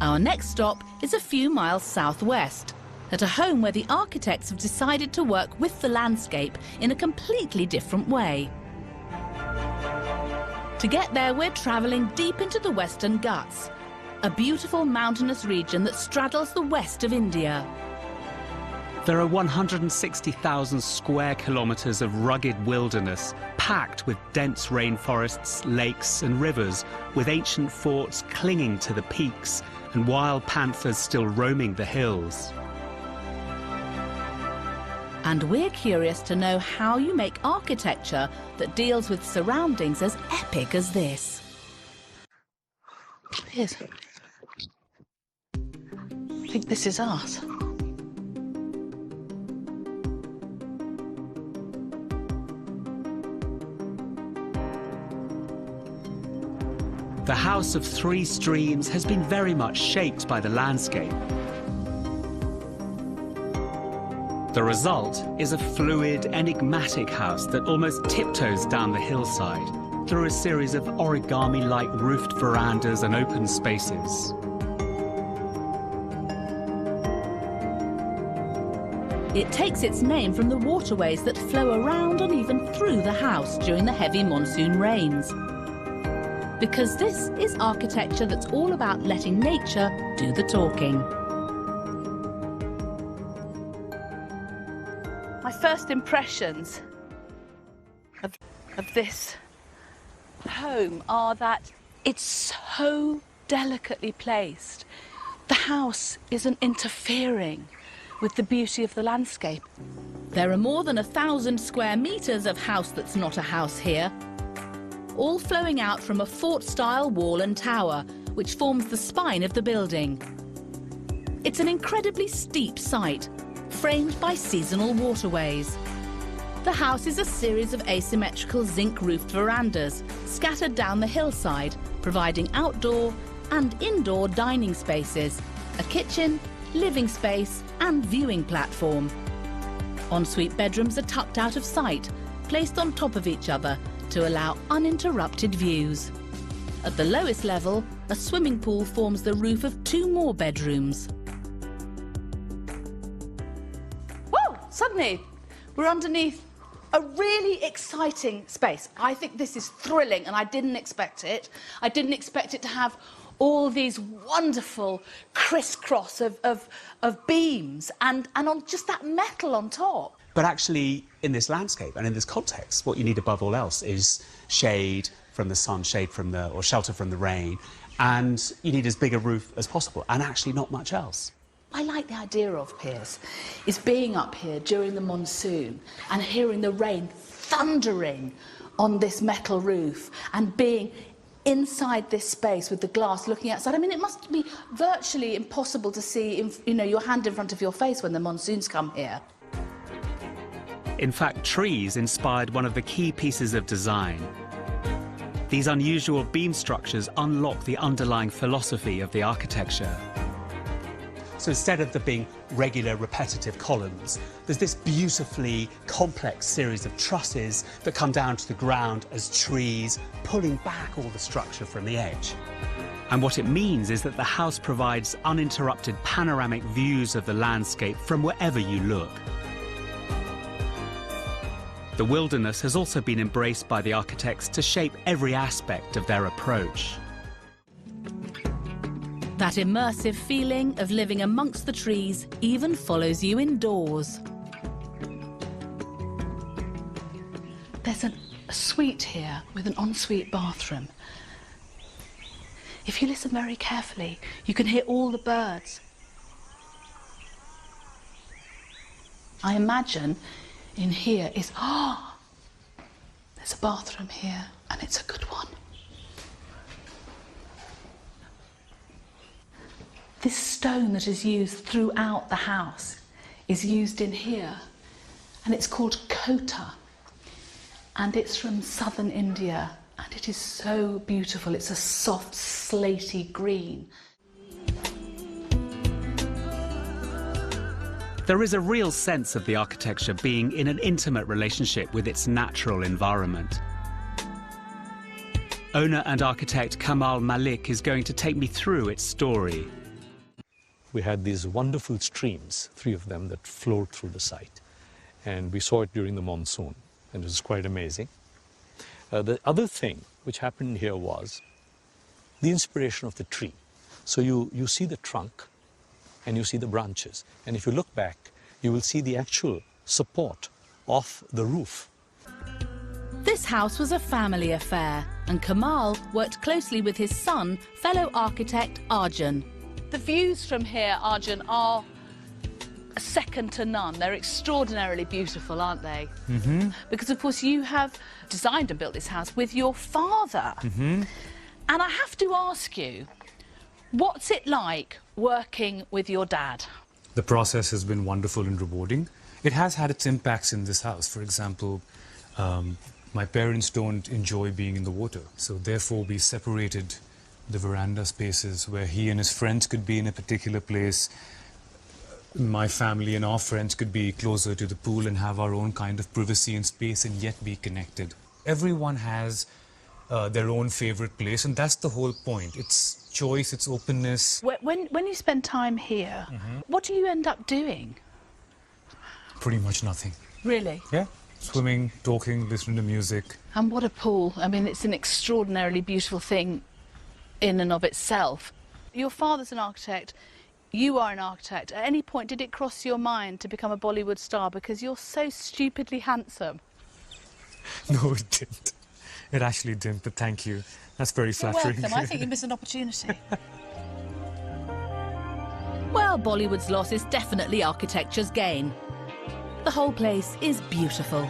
Our next stop is a few miles southwest, at a home where the architects have decided to work with the landscape in a completely different way. To get there, we're travelling deep into the Western Ghats, a beautiful mountainous region that straddles the west of India. There are 160,000 square kilometres of rugged wilderness, packed with dense rainforests, lakes and rivers, with ancient forts clinging to the peaks and wild panthers still roaming the hills. And we're curious to know how you make architecture that deals with surroundings as epic as this. Here's. I think this is ours. The House of Three Streams has been very much shaped by the landscape. The result is a fluid, enigmatic house that almost tiptoes down the hillside through a series of origami-like roofed verandas and open spaces. It takes its name from the waterways that flow around and even through the house during the heavy monsoon rains. Because this is architecture that's all about letting nature do the talking. My first impressions of this home are that it's so delicately placed. The house isn't interfering with the beauty of the landscape. There are more than 1,000 square meters of house that's not a house here, all flowing out from a fort-style wall and tower, which forms the spine of the building. It's an incredibly steep site, framed by seasonal waterways. The house is a series of asymmetrical zinc-roofed verandas scattered down the hillside, providing outdoor and indoor dining spaces, a kitchen, living space and viewing platform. Ensuite bedrooms are tucked out of sight, placed on top of each other to allow uninterrupted views. At the lowest level, a swimming pool forms the roof of 2 more bedrooms. Whoa! Suddenly, we're underneath a really exciting space. I think this is thrilling, and I didn't expect it. I didn't expect it to have all these wonderful crisscross of beams and on just that metal on top. But actually, in this landscape and in this context, what you need above all else is shade from the sun, shade from or shelter from the rain, and you need as big a roof as possible, and actually not much else. I like the idea of, Piers, is being up here during the monsoon and hearing the rain thundering on this metal roof and being inside this space with the glass looking outside. I mean, it must be virtually impossible to see, your hand in front of your face when the monsoons come here. In fact, trees inspired one of the key pieces of design. These unusual beam structures unlock the underlying philosophy of the architecture. So instead of there being regular repetitive columns, there's this beautifully complex series of trusses that come down to the ground as trees, pulling back all the structure from the edge. And what it means is that the house provides uninterrupted panoramic views of the landscape from wherever you look. The wilderness has also been embraced by the architects to shape every aspect of their approach. That immersive feeling of living amongst the trees even follows you indoors. There's a suite here with an ensuite bathroom. If you listen very carefully, you can hear all the birds. I imagine in here is, there's a bathroom here, and it's a good one. This stone that is used throughout the house is used in here, and it's called kota, and it's from southern India, and it is so beautiful. It's a soft, slaty green. There is a real sense of the architecture being in an intimate relationship with its natural environment. Owner and architect Malik is going to take me through its story. we had these wonderful streams, 3 of them, that flowed through the site. And we saw it during the monsoon, and it was quite amazing. The other thing which happened here was the inspiration of the tree. So you see the trunk and you see the branches. And if you look back, you will see the actual support of the roof. This house was a family affair, and Kamal worked closely with his son, fellow architect Arjun. The views from here, Arjun, are second to none. They're extraordinarily beautiful, aren't they? Mm-hmm. Because, of course, you have designed and built this house with your father. Mm-hmm. And I have to ask you, what's it like working with your dad? The process has been wonderful and rewarding. It has had its impacts in this house. For example, my parents don't enjoy being in the water, so therefore we separated the veranda spaces where he and his friends could be in a particular place. My family and our friends could be closer to the pool and have our own kind of privacy and space and yet be connected. Everyone has their own favorite place, and that's the whole point. It's choice, it's openness. When you spend time here, what do you end up doing? Pretty much nothing. Really? Yeah. Swimming, talking, listening to music. And what a pool. I mean, it's an extraordinarily beautiful thing in and of itself. Your father's an architect. You are an architect. At any point, did it cross your mind to become a Bollywood star? Because you're so stupidly handsome. No, it didn't. It actually didn't, but thank you. That's very flattering. You're welcome. I think you missed an opportunity. Well, Bollywood's loss is definitely architecture's gain. The whole place is beautiful.